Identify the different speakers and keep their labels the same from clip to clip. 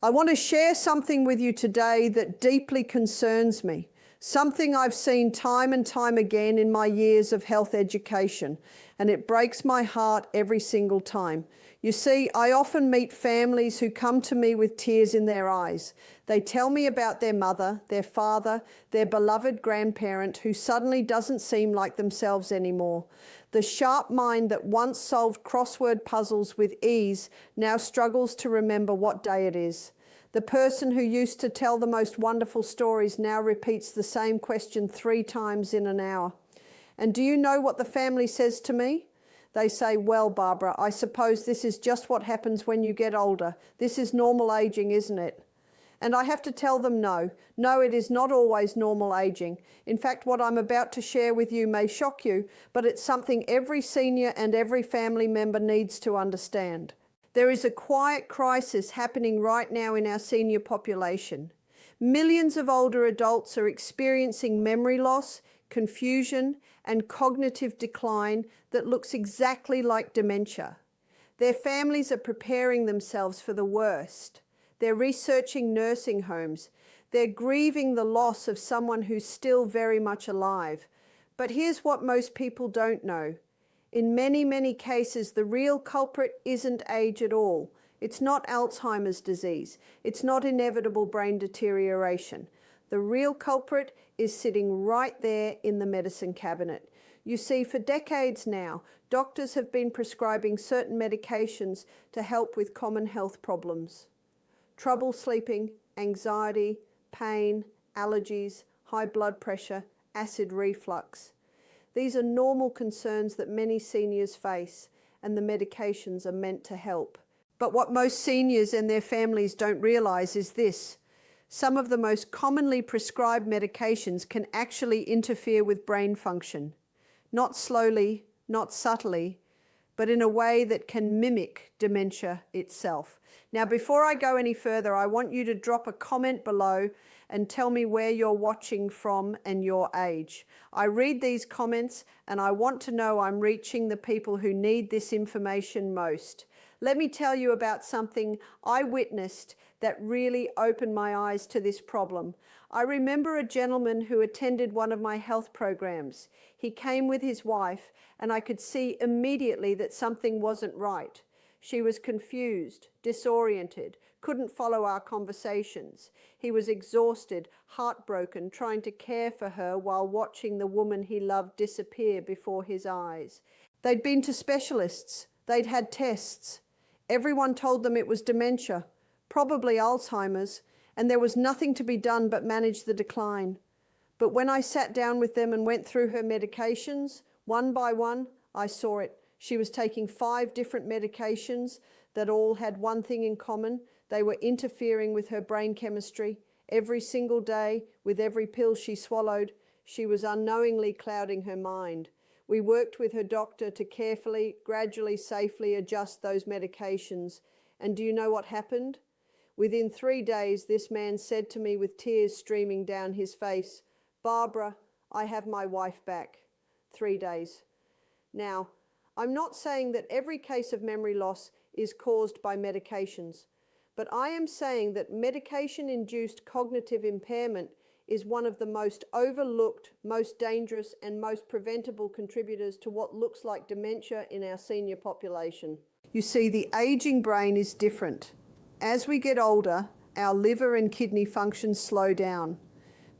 Speaker 1: I want to share something with you today that deeply concerns me, something I've seen time and time again in my years of health education, and it breaks my heart every single time. You see, I often meet families who come to me with tears in their eyes. They tell me about their mother, their father, their beloved grandparent who suddenly doesn't seem like themselves anymore. The sharp mind that once solved crossword puzzles with ease now struggles to remember what day it is. The person who used to tell the most wonderful stories now repeats the same question 3 times in an hour. And do you know what the family says to me? They say, "Well, Barbara, I suppose this is just what happens when you get older. This is normal aging, isn't it?" And I have to tell them no. No, it is not always normal aging. In fact, what I'm about to share with you may shock you, but it's something every senior and every family member needs to understand. There is a quiet crisis happening right now in our senior population. Millions of older adults are experiencing memory loss, confusion, and cognitive decline that looks exactly like dementia. Their families are preparing themselves for the worst. They're researching nursing homes. They're grieving the loss of someone who's still very much alive. But here's what most people don't know. In many, many cases, the real culprit isn't age at all. It's not Alzheimer's disease. It's not inevitable brain deterioration. The real culprit is sitting right there in the medicine cabinet. You see, for decades now, doctors have been prescribing certain medications to help with common health problems. Trouble sleeping, anxiety, pain, allergies, high blood pressure, acid reflux. These are normal concerns that many seniors face, and the medications are meant to help. But what most seniors and their families don't realize is this. Some of the most commonly prescribed medications can actually interfere with brain function. Not slowly, not subtly, but in a way that can mimic dementia itself. Now, before I go any further, I want you to drop a comment below and tell me where you're watching from and your age. I read these comments and I want to know I'm reaching the people who need this information most. Let me tell you about something I witnessed that really opened my eyes to this problem. I remember a gentleman who attended one of my health programs. He came with his wife, and I could see immediately that something wasn't right. She was confused, disoriented, couldn't follow our conversations. He was exhausted, heartbroken, trying to care for her while watching the woman he loved disappear before his eyes. They'd been to specialists. They'd had tests. Everyone told them it was dementia, probably Alzheimer's, and there was nothing to be done but manage the decline. But when I sat down with them and went through her medications, one by one, I saw it. She was taking 5 different medications that all had one thing in common. They were interfering with her brain chemistry. Every single day, with every pill she swallowed, she was unknowingly clouding her mind. We worked with her doctor to carefully, gradually, safely adjust those medications. And do you know what happened? Within 3 days, this man said to me with tears streaming down his face, "Barbara, I have my wife back." 3 days. Now, I'm not saying that every case of memory loss is caused by medications, but I am saying that medication-induced cognitive impairment is one of the most overlooked, most dangerous, and most preventable contributors to what looks like dementia in our senior population. You see, the aging brain is different. As we get older, our liver and kidney functions slow down.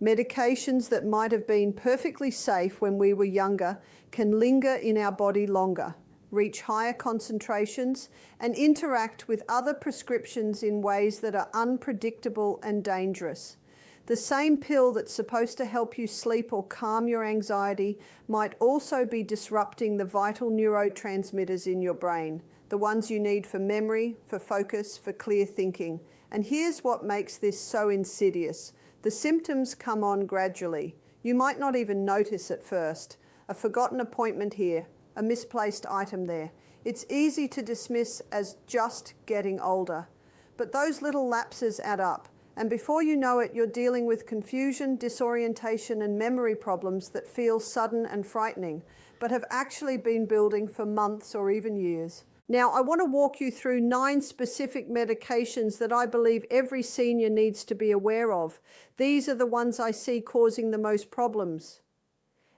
Speaker 1: Medications that might have been perfectly safe when we were younger can linger in our body longer, reach higher concentrations, and interact with other prescriptions in ways that are unpredictable and dangerous. The same pill that's supposed to help you sleep or calm your anxiety might also be disrupting the vital neurotransmitters in your brain, the ones you need for memory, for focus, for clear thinking. And here's what makes this so insidious. The symptoms come on gradually. You might not even notice at first. A forgotten appointment here, a misplaced item there. It's easy to dismiss as just getting older. But those little lapses add up. And before you know it, you're dealing with confusion, disorientation, and memory problems that feel sudden and frightening, but have actually been building for months or even years. Now, I want to walk you through 9 specific medications that I believe every senior needs to be aware of. These are the ones I see causing the most problems.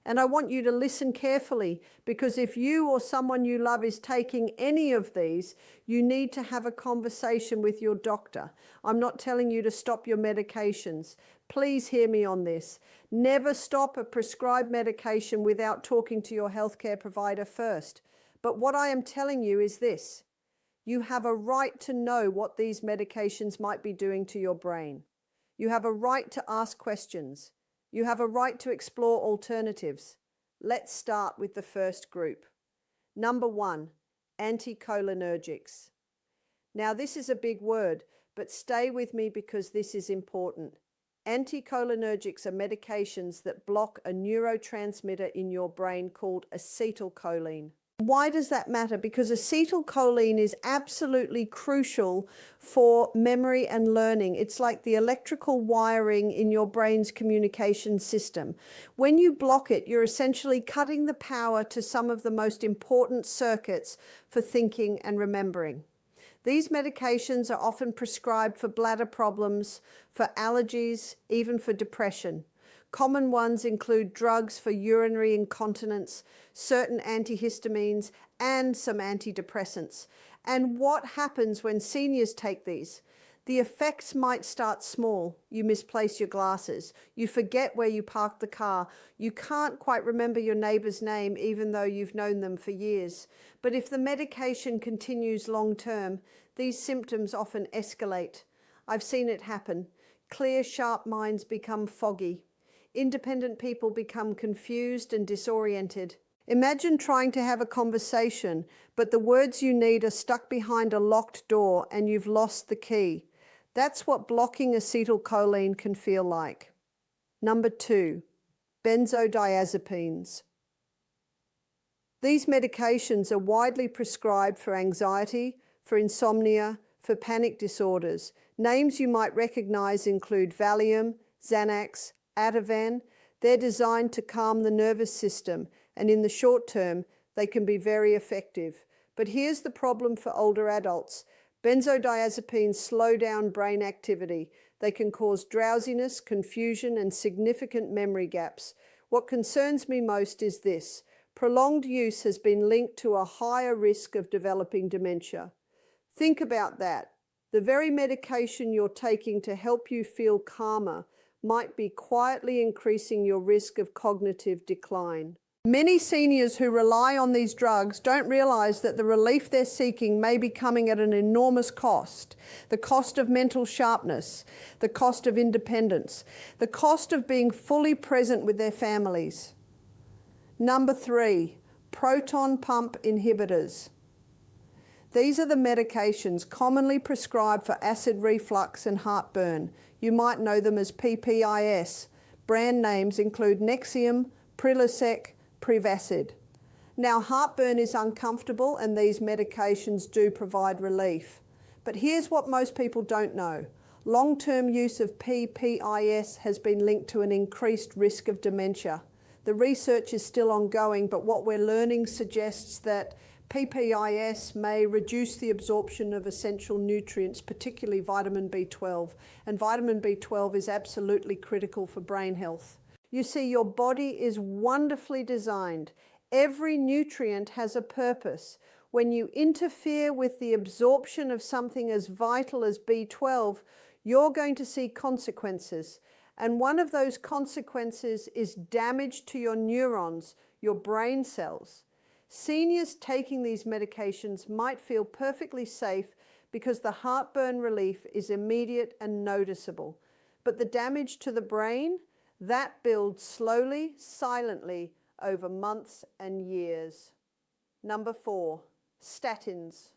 Speaker 1: And I want you to listen carefully, because if you or someone you love is taking any of these, you need to have a conversation with your doctor. I'm not telling you to stop your medications. Please hear me on this. Never stop a prescribed medication without talking to your healthcare provider first. But what I am telling you is this: you have a right to know what these medications might be doing to your brain. You have a right to ask questions. You have a right to explore alternatives. Let's start with the first group. Number 1, anticholinergics. Now, this is a big word, but stay with me because this is important. Anticholinergics are medications that block a neurotransmitter in your brain called acetylcholine. Why does that matter? Because acetylcholine is absolutely crucial for memory and learning. It's like the electrical wiring in your brain's communication system. When you block it, you're essentially cutting the power to some of the most important circuits for thinking and remembering. These medications are often prescribed for bladder problems, for allergies, even for depression. Common ones include drugs for urinary incontinence, certain antihistamines, and some antidepressants. And what happens when seniors take these? The effects might start small. You misplace your glasses. You forget where you parked the car. You can't quite remember your neighbor's name even though you've known them for years. But if the medication continues long term, these symptoms often escalate. I've seen it happen. Clear, sharp minds become foggy. Independent people become confused and disoriented. Imagine trying to have a conversation, but the words you need are stuck behind a locked door and you've lost the key. That's what blocking acetylcholine can feel like. Number 2, benzodiazepines. These medications are widely prescribed for anxiety, for insomnia, for panic disorders. Names you might recognize include Valium, Xanax, Ativan. They're designed to calm the nervous system, and in the short term, they can be very effective. But here's the problem for older adults. Benzodiazepines slow down brain activity. They can cause drowsiness, confusion, and significant memory gaps. What concerns me most is this: prolonged use has been linked to a higher risk of developing dementia. Think about that. The very medication you're taking to help you feel calmer might be quietly increasing your risk of cognitive decline. Many seniors who rely on these drugs don't realize that the relief they're seeking may be coming at an enormous cost. The cost of mental sharpness, the cost of independence, the cost of being fully present with their families. Number 3, proton pump inhibitors. These are the medications commonly prescribed for acid reflux and heartburn. You might know them as PPIs. Brand names include Nexium, Prilosec, Prevacid. Now, heartburn is uncomfortable and these medications do provide relief. But here's what most people don't know. Long-term use of PPIs has been linked to an increased risk of dementia. The research is still ongoing, but what we're learning suggests that PPIs may reduce the absorption of essential nutrients, particularly vitamin B12. And vitamin B12 is absolutely critical for brain health. You see, your body is wonderfully designed. Every nutrient has a purpose. When you interfere with the absorption of something as vital as B12, you're going to see consequences. And one of those consequences is damage to your neurons, your brain cells. Seniors taking these medications might feel perfectly safe because the heartburn relief is immediate and noticeable. But the damage to the brain, that builds slowly, silently, over months and years. Number 4, statins.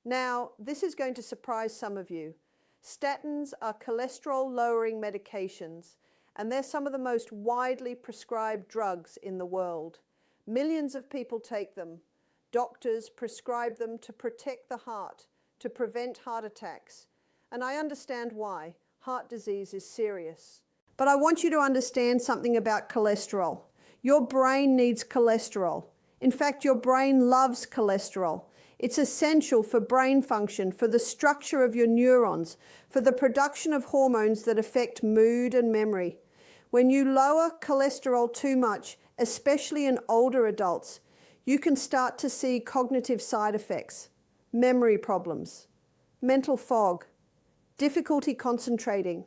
Speaker 1: Now, this is going to surprise some of you. Statins are cholesterol-lowering medications, and they're some of the most widely prescribed drugs in the world. Millions of people take them. Doctors prescribe them to protect the heart, to prevent heart attacks. And I understand why. Heart disease is serious. But I want you to understand something about cholesterol. Your brain needs cholesterol. In fact, your brain loves cholesterol. It's essential for brain function, for the structure of your neurons, for the production of hormones that affect mood and memory. When you lower cholesterol too much, especially in older adults, you can start to see cognitive side effects, memory problems, mental fog, difficulty concentrating.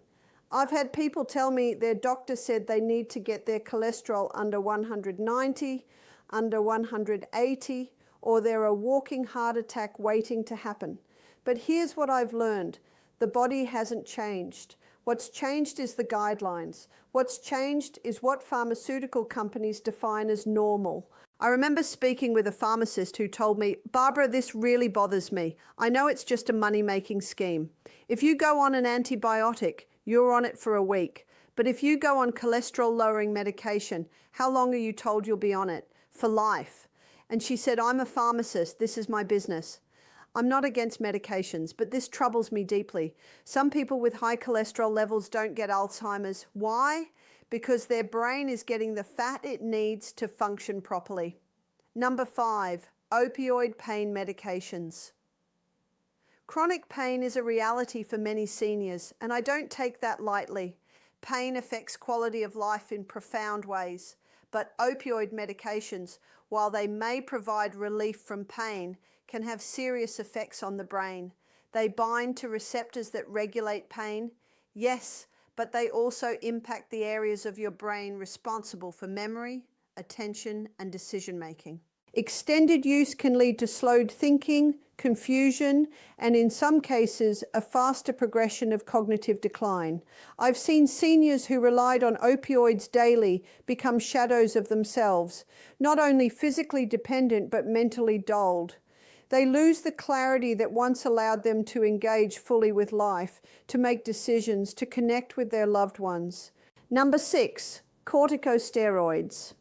Speaker 1: I've had people tell me their doctor said they need to get their cholesterol under 190, under 180, or they're a walking heart attack waiting to happen. But here's what I've learned. The body hasn't changed. What's changed is the guidelines. What's changed is what pharmaceutical companies define as normal. I remember speaking with a pharmacist who told me, "Barbara, this really bothers me. I know it's just a money-making scheme. If you go on an antibiotic, you're on it for a week. But if you go on cholesterol-lowering medication, how long are you told you'll be on it? For life." And she said, "I'm a pharmacist. This is my business. I'm not against medications, but this troubles me deeply. Some people with high cholesterol levels don't get Alzheimer's. Why? Because their brain is getting the fat it needs to function properly." Number 5, opioid pain medications. Chronic pain is a reality for many seniors, and I don't take that lightly. Pain affects quality of life in profound ways, but opioid medications, while they may provide relief from pain, can have serious effects on the brain. They bind to receptors that regulate pain, yes, but they also impact the areas of your brain responsible for memory, attention, and decision-making. Extended use can lead to slowed thinking, confusion, and in some cases, a faster progression of cognitive decline. I've seen seniors who relied on opioids daily become shadows of themselves, not only physically dependent, but mentally dulled. They lose the clarity that once allowed them to engage fully with life, to make decisions, to connect with their loved ones. Number 6, corticosteroids.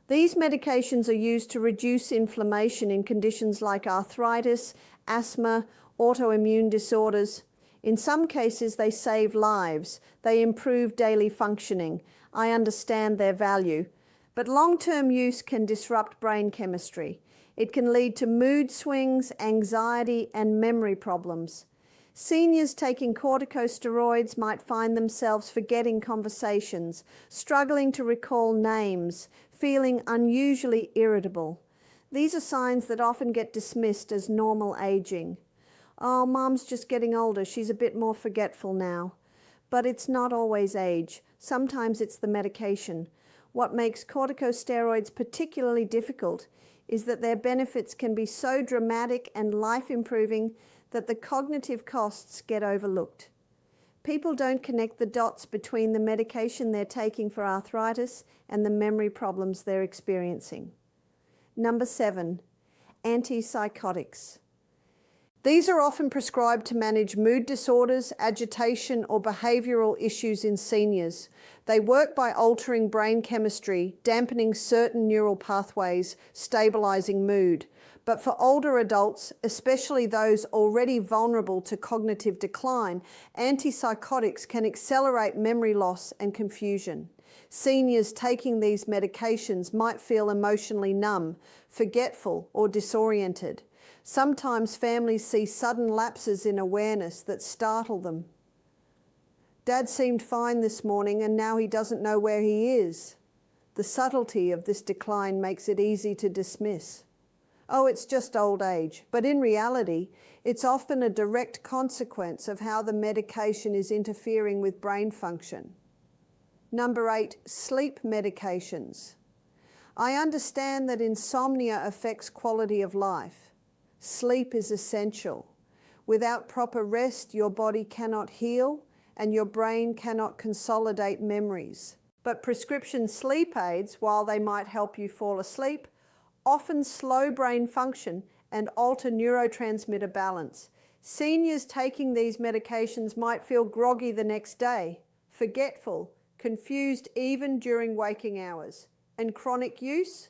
Speaker 1: These medications are used to reduce inflammation in conditions like arthritis, asthma, autoimmune disorders. In some cases, they save lives. They improve daily functioning. I understand their value. But long-term use can disrupt brain chemistry. It can lead to mood swings, anxiety, and memory problems. Seniors taking corticosteroids might find themselves forgetting conversations, struggling to recall names, feeling unusually irritable. These are signs that often get dismissed as normal aging. "Oh, Mom's just getting older. She's a bit more forgetful now." But it's not always age. Sometimes it's the medication. What makes corticosteroids particularly difficult is that their benefits can be so dramatic and life-improving that the cognitive costs get overlooked. People don't connect the dots between the medication they're taking for arthritis and the memory problems they're experiencing. Number 7, antipsychotics. These are often prescribed to manage mood disorders, agitation, or behavioral issues in seniors. They work by altering brain chemistry, dampening certain neural pathways, stabilizing mood. But for older adults, especially those already vulnerable to cognitive decline, antipsychotics can accelerate memory loss and confusion. Seniors taking these medications might feel emotionally numb, forgetful, or disoriented. Sometimes families see sudden lapses in awareness that startle them. "Dad seemed fine this morning and now he doesn't know where he is." The subtlety of this decline makes it easy to dismiss. "Oh, it's just old age." But in reality, it's often a direct consequence of how the medication is interfering with brain function. Number 8, sleep medications. I understand that insomnia affects quality of life. Sleep is essential. Without proper rest, your body cannot heal and your brain cannot consolidate memories. But prescription sleep aids, while they might help you fall asleep, often slow brain function and alter neurotransmitter balance. Seniors taking these medications might feel groggy the next day, forgetful, confused even during waking hours. And chronic use?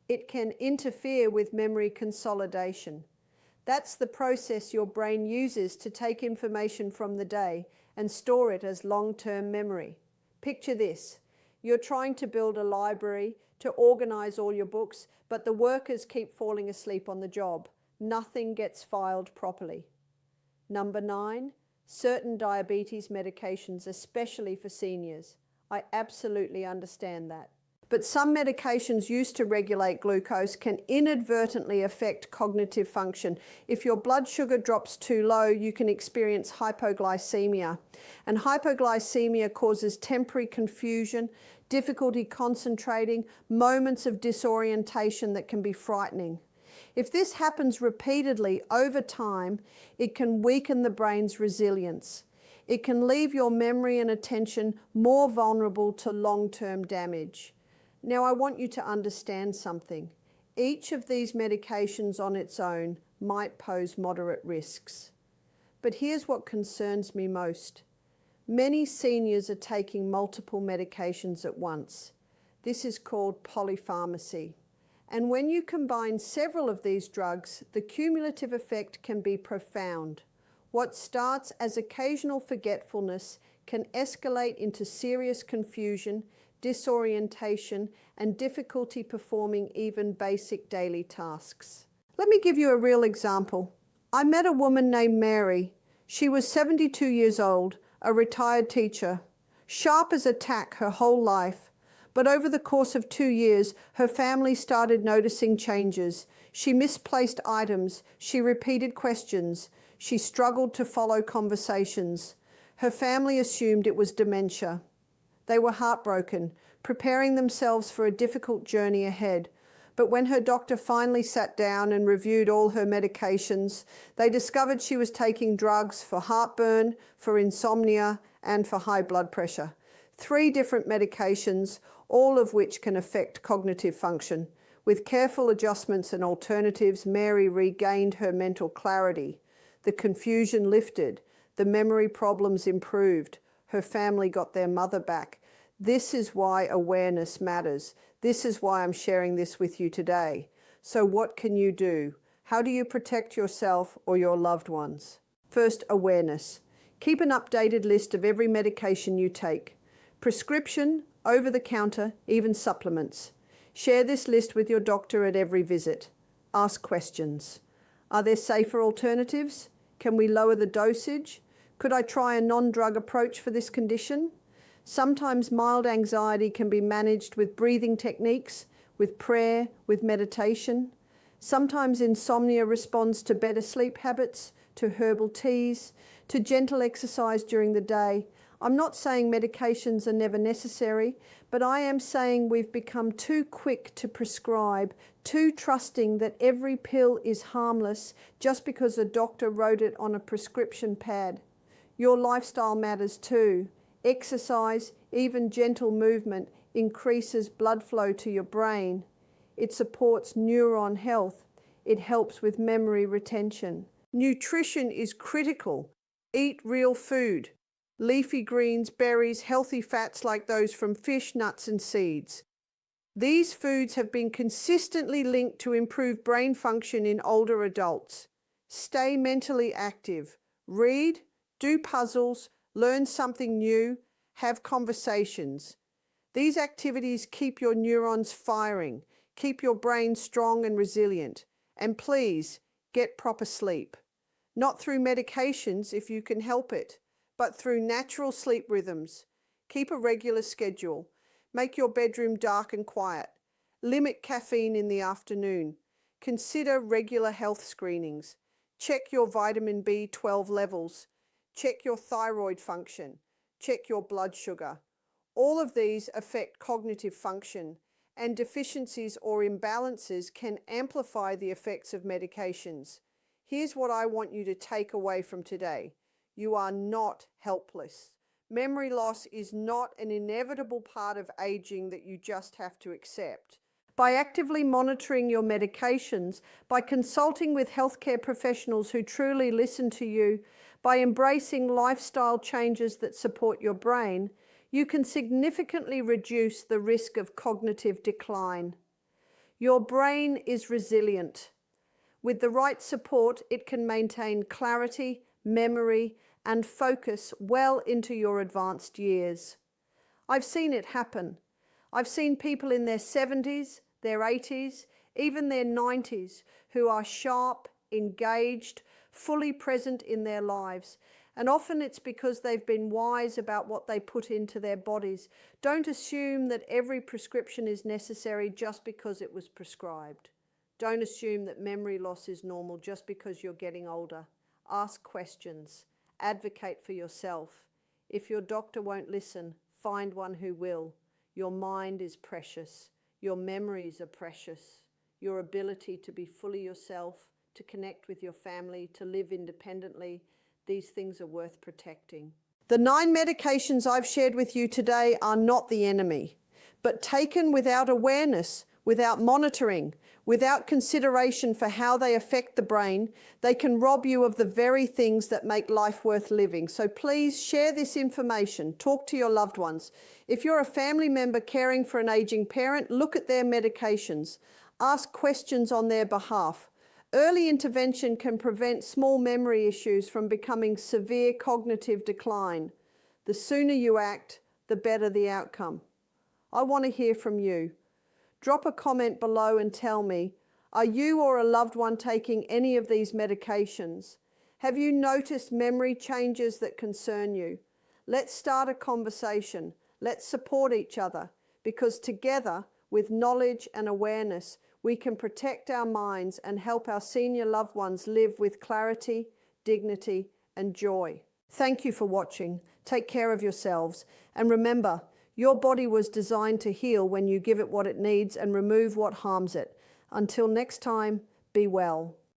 Speaker 1: It can interfere with memory consolidation. That's the process your brain uses to take information from the day and store it as long-term memory. Picture this. You're trying to build a library to organize all your books, but the workers keep falling asleep on the job. Nothing gets filed properly. Number 9, certain diabetes medications, especially for seniors. I absolutely understand that. But some medications used to regulate glucose can inadvertently affect cognitive function. If your blood sugar drops too low, you can experience hypoglycemia. And hypoglycemia causes temporary confusion, difficulty concentrating, moments of disorientation that can be frightening. If this happens repeatedly over time, it can weaken the brain's resilience. It can leave your memory and attention more vulnerable to long-term damage. Now, I want you to understand something. Each of these medications on its own might pose moderate risks. But here's what concerns me most. Many seniors are taking multiple medications at once. This is called polypharmacy. And when you combine several of these drugs, the cumulative effect can be profound. What starts as occasional forgetfulness can escalate into serious confusion, disorientation, and difficulty performing even basic daily tasks. Let me give you a real example. I met a woman named Mary. She was 72 years old, a retired teacher, sharp as a tack her whole life. But over the course of 2 years, her family started noticing changes. She misplaced items. She repeated questions. She struggled to follow conversations. Her family assumed it was dementia. They were heartbroken, preparing themselves for a difficult journey ahead. But when her doctor finally sat down and reviewed all her medications, they discovered she was taking drugs for heartburn, for insomnia, and for high blood pressure. 3 different medications, all of which can affect cognitive function. With careful adjustments and alternatives, Mary regained her mental clarity. The confusion lifted. The memory problems improved. Her family got their mother back. This is why awareness matters. This is why I'm sharing this with you today. So what can you do? How do you protect yourself or your loved ones? First, awareness. Keep an updated list of every medication you take. Prescription, over-the-counter, even supplements. Share this list with your doctor at every visit. Ask questions. Are there safer alternatives? Can we lower the dosage? Could I try a non-drug approach for this condition? Sometimes mild anxiety can be managed with breathing techniques, with prayer, with meditation. Sometimes insomnia responds to better sleep habits, to herbal teas, to gentle exercise during the day. I'm not saying medications are never necessary, but I am saying we've become too quick to prescribe, too trusting that every pill is harmless just because a doctor wrote it on a prescription pad. Your lifestyle matters too. Exercise, even gentle movement, increases blood flow to your brain. It supports neuron health. It helps with memory retention. Nutrition is critical. Eat real food. Leafy greens, berries, healthy fats like those from fish, nuts, and seeds. These foods have been consistently linked to improved brain function in older adults. Stay mentally active. Read, do puzzles, learn something new, have conversations. These activities keep your neurons firing, keep your brain strong and resilient. And please, get proper sleep. Not through medications if you can help it, but through natural sleep rhythms. Keep a regular schedule. Make your bedroom dark and quiet. Limit caffeine in the afternoon. Consider regular health screenings. Check your vitamin B12 levels. Check your thyroid function. Check your blood sugar. All of these affect cognitive function, and deficiencies or imbalances can amplify the effects of medications. Here's what I want you to take away from today. You are not helpless. Memory loss is not an inevitable part of aging that you just have to accept. By actively monitoring your medications, by consulting with healthcare professionals who truly listen to you, by embracing lifestyle changes that support your brain, you can significantly reduce the risk of cognitive decline. Your brain is resilient. With the right support, it can maintain clarity, memory, and focus well into your advanced years. I've seen it happen. I've seen people in their 70s, their 80s, even their 90s who are sharp, engaged, fully present in their lives. And often it's because they've been wise about what they put into their bodies. Don't assume that every prescription is necessary just because it was prescribed. Don't assume that memory loss is normal just because you're getting older. Ask questions. Advocate for yourself. If your doctor won't listen, find one who will. Your mind is precious. Your memories are precious. Your ability to be fully yourself, to connect with your family, to live independently, these things are worth protecting. The 9 medications I've shared with you today are not the enemy, but taken without awareness, without monitoring, without consideration for how they affect the brain, they can rob you of the very things that make life worth living. So please share this information. Talk to your loved ones. If you're a family member caring for an aging parent, look at their medications. Ask questions on their behalf. Early intervention can prevent small memory issues from becoming severe cognitive decline. The sooner you act, the better the outcome. I want to hear from you. Drop a comment below and tell me, are you or a loved one taking any of these medications? Have you noticed memory changes that concern you? Let's start a conversation. Let's support each other, because together, with knowledge and awareness, we can protect our minds and help our senior loved ones live with clarity, dignity, and joy. Thank you for watching. Take care of yourselves. And remember, your body was designed to heal when you give it what it needs and remove what harms it. Until next time, be well.